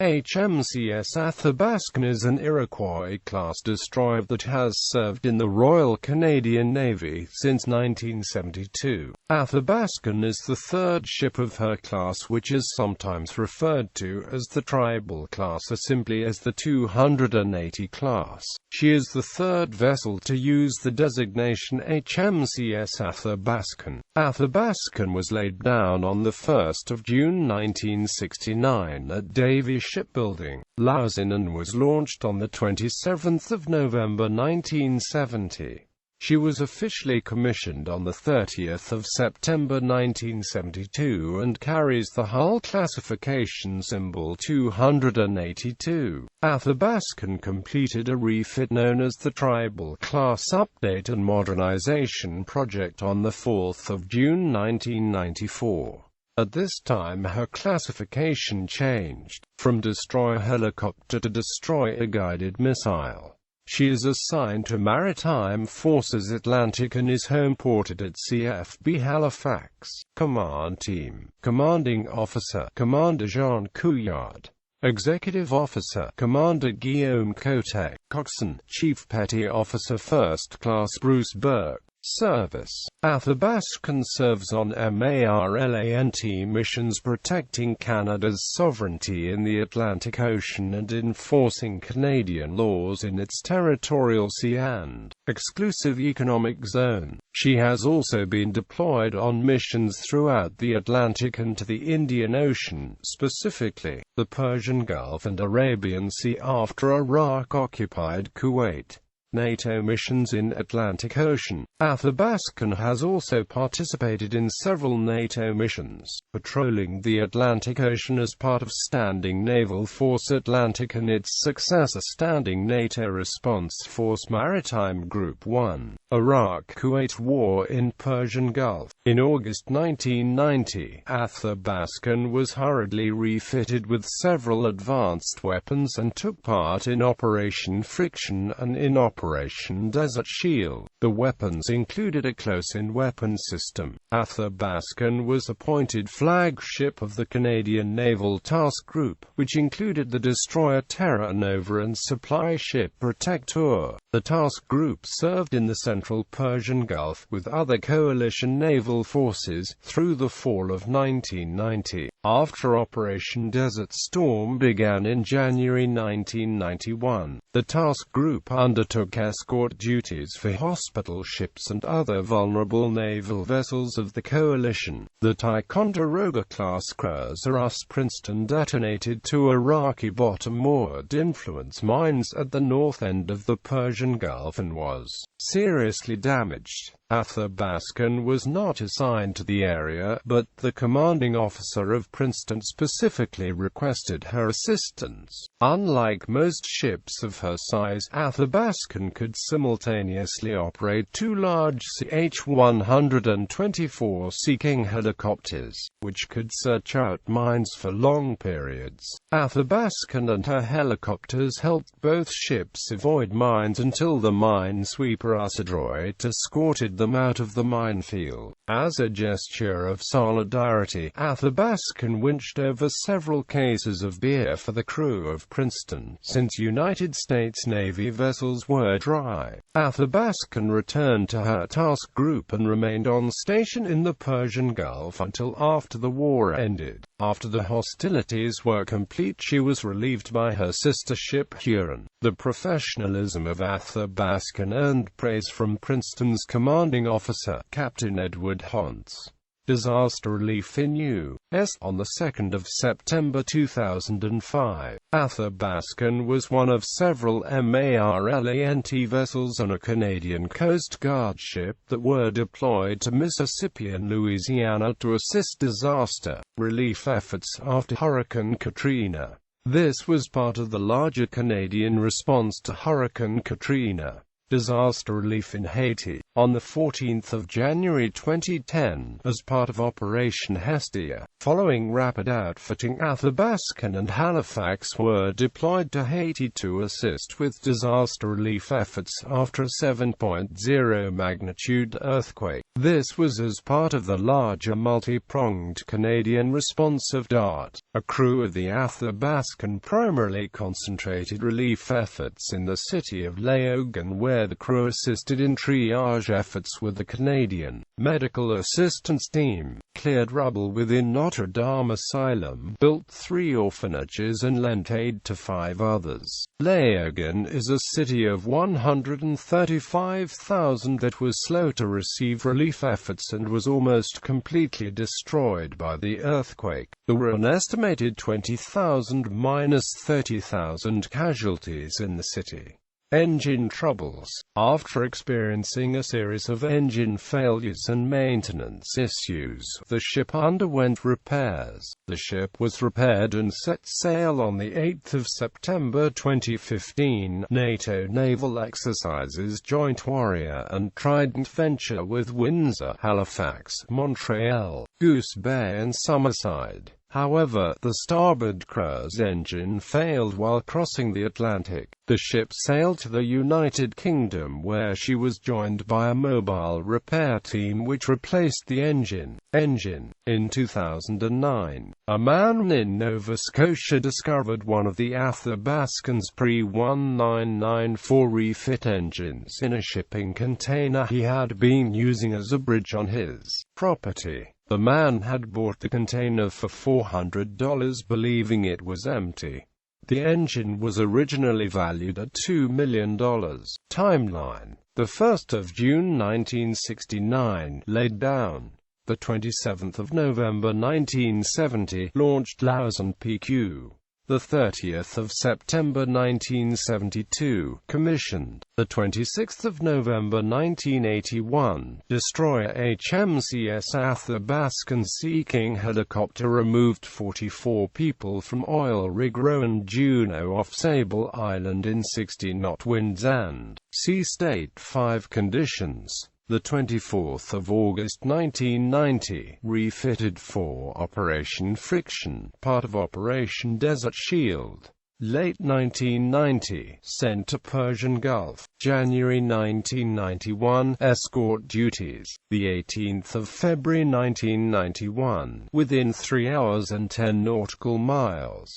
HMCS Athabaskan is an Iroquois-class destroyer that has served in the Royal Canadian Navy since 1972. Athabaskan is the third ship of her class, which is sometimes referred to as the Tribal class or simply as the 280 class. She is the third vessel to use the designation HMCS Athabaskan. Athabaskan was laid down on the 1st of June 1969 at Davie Shipbuilding, Lauzon, and was launched on the 27th of November 1970. She was officially commissioned on the 30th of September 1972 and carries the hull classification symbol 282. Athabaskan completed a refit known as the Tribal Class Update and Modernization Project on the 4th of June 1994. At this time her classification changed from destroyer helicopter to destroyer-guided missile. She is assigned to Maritime Forces Atlantic and is homeported at CFB Halifax. Command Team: Commanding Officer Commander Jean Couillard, Executive Officer Commander Guillaume Cote, Coxswain Chief Petty Officer First Class Bruce Burke. Service: Athabaskan serves on MARLANT missions protecting Canada's sovereignty in the Atlantic Ocean and enforcing Canadian laws in its territorial sea and exclusive economic zone. She has also been deployed on missions throughout the Atlantic and to the Indian Ocean, specifically the Persian Gulf and Arabian Sea after Iraq occupied Kuwait. NATO missions in Atlantic Ocean. Athabaskan has also participated in several NATO missions, patrolling the Atlantic Ocean as part of Standing Naval Force Atlantic and its successor Standing NATO Response Force Maritime Group 1. Iraq-Kuwait War in Persian Gulf. In August 1990, Athabaskan was hurriedly refitted with several advanced weapons and took part in Operation Friction and in Operation Desert Shield. The weapons included a close-in weapon system. Athabaskan was appointed flagship of the Canadian Naval Task Group, which included the destroyer Terra Nova and supply ship Protector. The task group served in the central Persian Gulf with other coalition naval forces through the fall of 1990. After Operation Desert Storm began in January 1991, the task group undertook escort duties for hospital ships and other vulnerable naval vessels of the coalition. The Ticonderoga-class cruiser Princeton detonated two Iraqi bottom-moored influence mines at the north end of the Persian Gulf and was seriously damaged. Athabaskan was not assigned to the area, but the commanding officer of Princeton specifically requested her assistance. Unlike most ships of her size, Athabaskan could simultaneously operate two large CH-124 Sea King helicopters, which could search out mines for long periods. Athabaskan and her helicopters helped both ships avoid mines until the minesweeper Droid escorted them out of the minefield. As a gesture of solidarity, Athabaskan winched over several cases of beer for the crew of Princeton, since United States Navy vessels were dry. Athabaskan returned to her task group and remained on station in the Persian Gulf until after the war ended. After the hostilities were complete, she was relieved by her sister ship Huron. The professionalism of Athabaskan earned praise from Princeton's commanding officer, Captain Edward Hontz. Disaster relief in U.S. On the 2nd of September 2005, Athabaskan was one of several MARLANT vessels on a Canadian Coast Guard ship that were deployed to Mississippi and Louisiana to assist disaster relief efforts after Hurricane Katrina. This was part of the larger Canadian response to Hurricane Katrina. Disaster relief in Haiti. On 14 January 2010, as part of Operation Hestia, following rapid outfitting, Athabaskan and Halifax were deployed to Haiti to assist with disaster relief efforts after a 7.0 magnitude earthquake. This was as part of the larger multi-pronged Canadian response of DART. A crew of the Athabaskan primarily concentrated relief efforts in the city of Lauzon, where the crew assisted in triage efforts with the Canadian Medical Assistance Team, cleared rubble within Notre Dame Asylum, built 3 orphanages and lent aid to 5 others. Lauzon is a city of 135,000 that was slow to receive relief efforts and was almost completely destroyed by the earthquake. There were an estimated 20,000–30,000 casualties in the city. Engine troubles. After experiencing a series of engine failures and maintenance issues, the ship underwent repairs. The ship was repaired and set sail on 8 September 2015. NATO naval exercises Joint Warrior and Trident venture with Windsor, Halifax, Montreal, Goose Bay and Summerside. However, the starboard crew's engine failed while crossing the Atlantic. The ship sailed to the United Kingdom, where she was joined by a mobile repair team which replaced the engine. In 2009, a man in Nova Scotia discovered one of the Athabaskan's pre-1994 refit engines in a shipping container he had been using as a bridge on his property. The man had bought the container for $400, believing it was empty. The engine was originally valued at $2 million. Timeline: the 1st of June 1969, laid down. The 27th of November 1970, launched Lauzon PQ. The 30th of September 1972, commissioned. The 26th of November 1981, destroyer HMCS Athabaskan Sea King helicopter removed 44 people from oil rig Rowan Juno off Sable Island in 60-knot winds and sea state 5 conditions. The 24th of August 1990, refitted for Operation Friction, part of Operation Desert Shield. Late 1990, sent to Persian Gulf. January 1991, escort duties. The 18th of February 1991, within 3 hours and 10 nautical miles,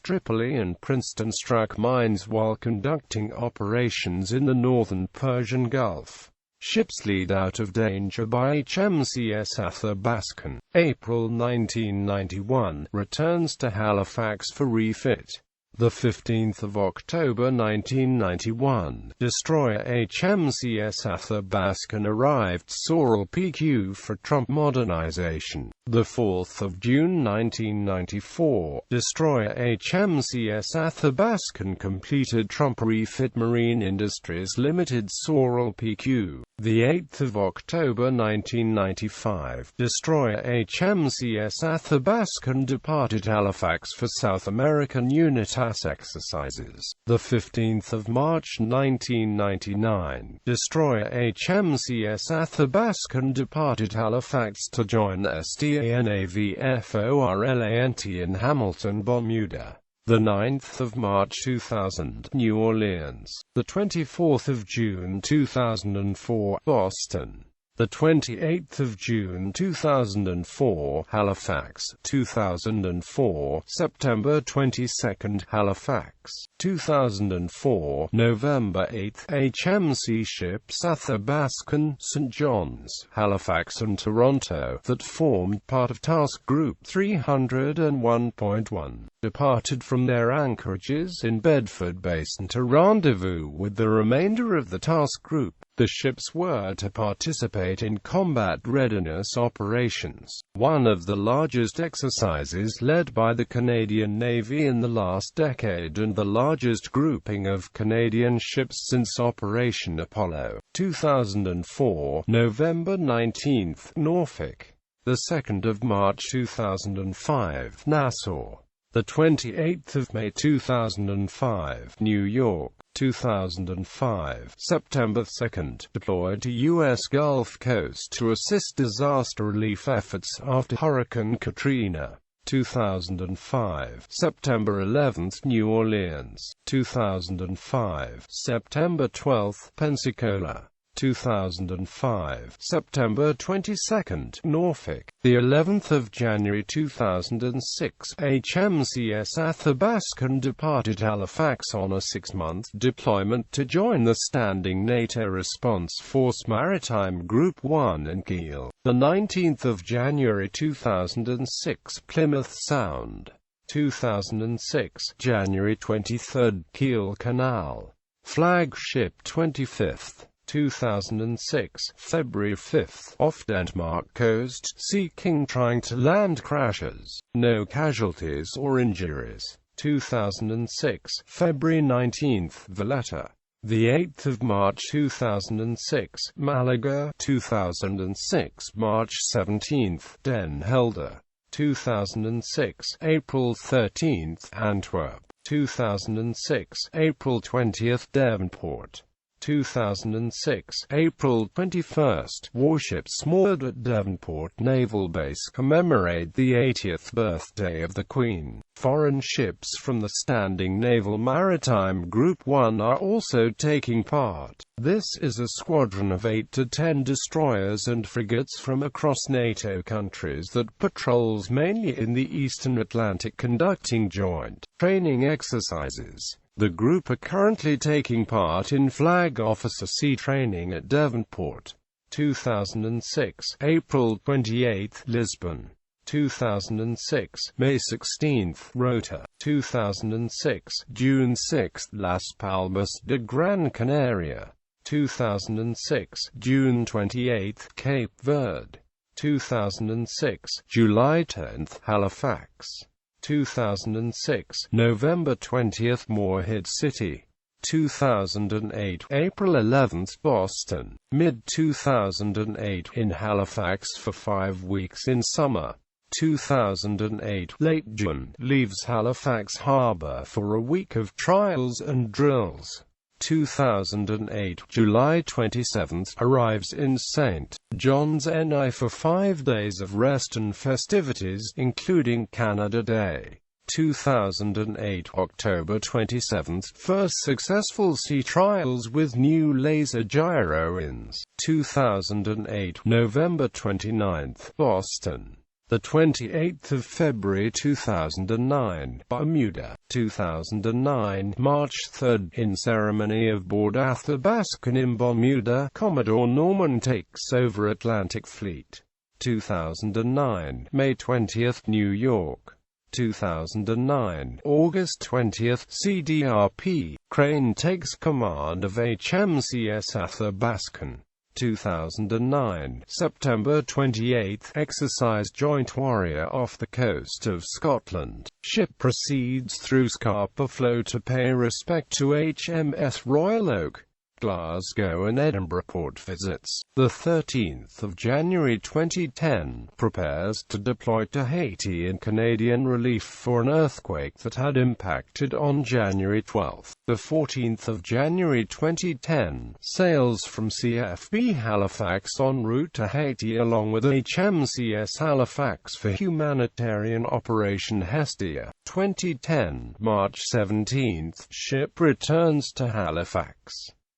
Tripoli and Princeton struck mines while conducting operations in the northern Persian Gulf. Ships lead out of danger by HMCS Athabaskan. April 1991, returns to Halifax for refit. The 15th of October 1991, destroyer HMCS Athabaskan arrived Sorrel PQ for Trump modernization. The 4th of June 1994, destroyer HMCS Athabaskan completed Trump refit Marine Industries Limited Sorrel PQ. The 8th of October 1995, destroyer HMCS Athabaskan departed Halifax for South American UNITAS exercises. The 15th of March 1999, destroyer HMCS Athabaskan departed Halifax to join STANAVFORLANT in Hamilton, Bermuda. The 9th of March 2000, New Orleans. The 24th of June 2004, Boston. The 28th of June 2004, Halifax. 2004, September 22nd, Halifax. 2004, November 8th, HMC ships Athabaskan, St. John's, Halifax and Toronto, that formed part of Task Group 301.1, departed from their anchorages in Bedford Basin to rendezvous with the remainder of the task group. The ships were to participate in combat readiness operations, one of the largest exercises led by the Canadian Navy in the last decade and the largest grouping of Canadian ships since Operation Apollo. 2004, November 19, Norfolk. The 2nd of March 2005, Nassau. The 28th of May 2005, New York. 2005. September 2nd, deployed to U.S. Gulf Coast to assist disaster relief efforts after Hurricane Katrina. 2005. September 11th, New Orleans. 2005. September 12th, Pensacola. 2005. September 22nd, Norfolk. The 11th of January 2006, HMCS Athabaskan departed Halifax on a 6-month deployment to join the standing NATO Response Force Maritime Group 1 in Kiel. The 19th of January 2006, Plymouth Sound. 2006. January 23rd, Kiel Canal. Flagship 25th. 2006. February 5th, off Denmark coast, Sea King trying to land crashes. No casualties or injuries. 2006. February 19th, Valletta. The 8th of March 2006, Malaga. 2006. March 17th, Den Helder. 2006. April 13th, Antwerp. 2006. April 20th, Devonport. 2006. April 21st, warships moored at Devonport Naval Base commemorate the 80th birthday of the Queen. Foreign ships from the Standing Naval Maritime Group 1 are also taking part. This is a squadron of 8 to 10 destroyers and frigates from across NATO countries that patrols mainly in the Eastern Atlantic conducting joint training exercises. The group are currently taking part in Flag Officer Sea training at Devonport. 2006. April 28th, Lisbon. 2006. May 16th, Rota. 2006. June 6th, Las Palmas de Gran Canaria. 2006. June 28th, Cape Verde. 2006. July 10th, Halifax. 2006. November 20th, Morehead City. 2008. April 11th, Boston. Mid-2008, in Halifax for 5 weeks in summer. 2008. Late June, leaves Halifax Harbor for a week of trials and drills. 2008. July 27th, arrives in St. John's NI for 5 days of rest and festivities, including Canada Day. 2008. October 27th, first successful sea trials with new laser gyro-ins. 2008. November 29th, Boston. The 28th of February 2009, Bermuda. 2009, March 3rd, in ceremony aboard Athabaskan in Bermuda, Commodore Norman takes over Atlantic Fleet. 2009, May 20th, New York. 2009, August 20th, CDRP, Crane takes command of HMCS Athabaskan. 2009, September 28th, exercise Joint Warrior off the coast of Scotland. Ship proceeds through Scapa Flow to pay respect to HMS Royal Oak. Glasgow and Edinburgh port visits. The 13th of January 2010, prepares to deploy to Haiti in Canadian relief for an earthquake that had impacted on January 12. The 14th of January 2010, sails from CFB Halifax en route to Haiti along with HMCS Halifax for humanitarian Operation Hestia. 2010, March 17th, ship returns to Halifax.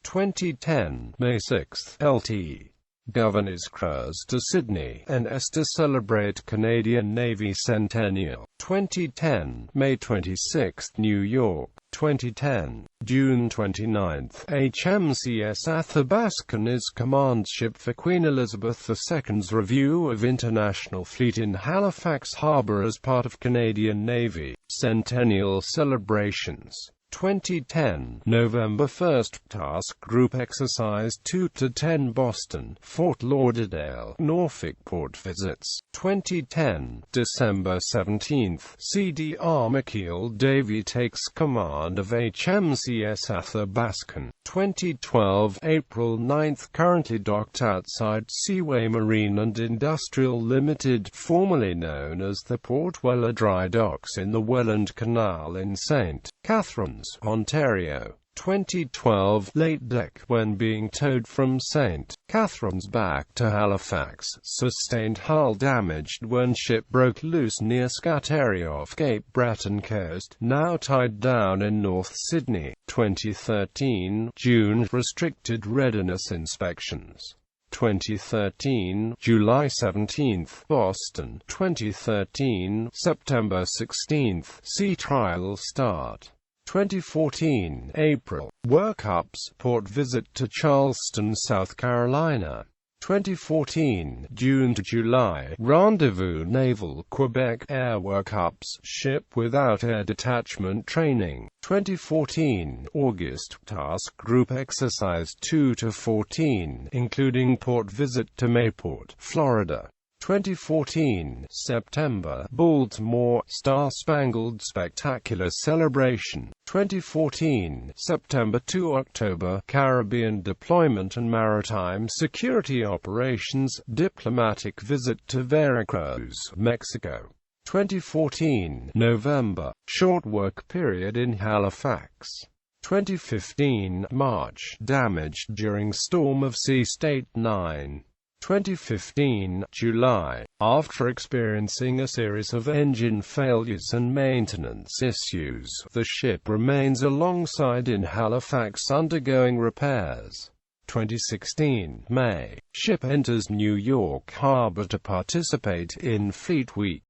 2010, May 6th, LT. Governor's Cruise to Sydney, NS to celebrate Canadian Navy Centennial. 2010, May 26th, New York. 2010, June 29th, HMCS Athabaskan is command ship for Queen Elizabeth II's review of International Fleet in Halifax Harbour as part of Canadian Navy Centennial celebrations. 2010, November 1st, Task Group Exercise 2-10 Boston, Fort Lauderdale, Norfolk port visits. 2010, December 17th, CDR McKeel Davie takes command of HMCS Athabaskan. 2012, April 9th, currently docked outside Seaway Marine and Industrial Limited, formerly known as the Port Weller Dry Docks in the Welland Canal in St. Catharines, Ontario. 2012, late deck when being towed from St. Catherine's back to Halifax, sustained hull damaged when ship broke loose near Scat area off Cape Breton coast, now tied down in North Sydney. 2013, June, restricted readiness inspections. 2013, July 17, Boston. 2013, September 16, sea trial start. 2014, April, workups, port visit to Charleston, South Carolina. 2014, June to July, rendezvous naval, Quebec, air workups, ship without air detachment training. 2014, August, task group exercise 2 to 14, including port visit to Mayport, Florida. 2014, September, Baltimore, Star-Spangled Spectacular Celebration. 2014, September to October, Caribbean Deployment and Maritime Security Operations, Diplomatic Visit to Veracruz, Mexico. 2014, November, Short Work Period in Halifax. 2015, March, damaged during storm of Sea State 9. 2015, July, after experiencing a series of engine failures and maintenance issues, the ship remains alongside in Halifax undergoing repairs. 2016, May, ship enters New York Harbor to participate in Fleet Week.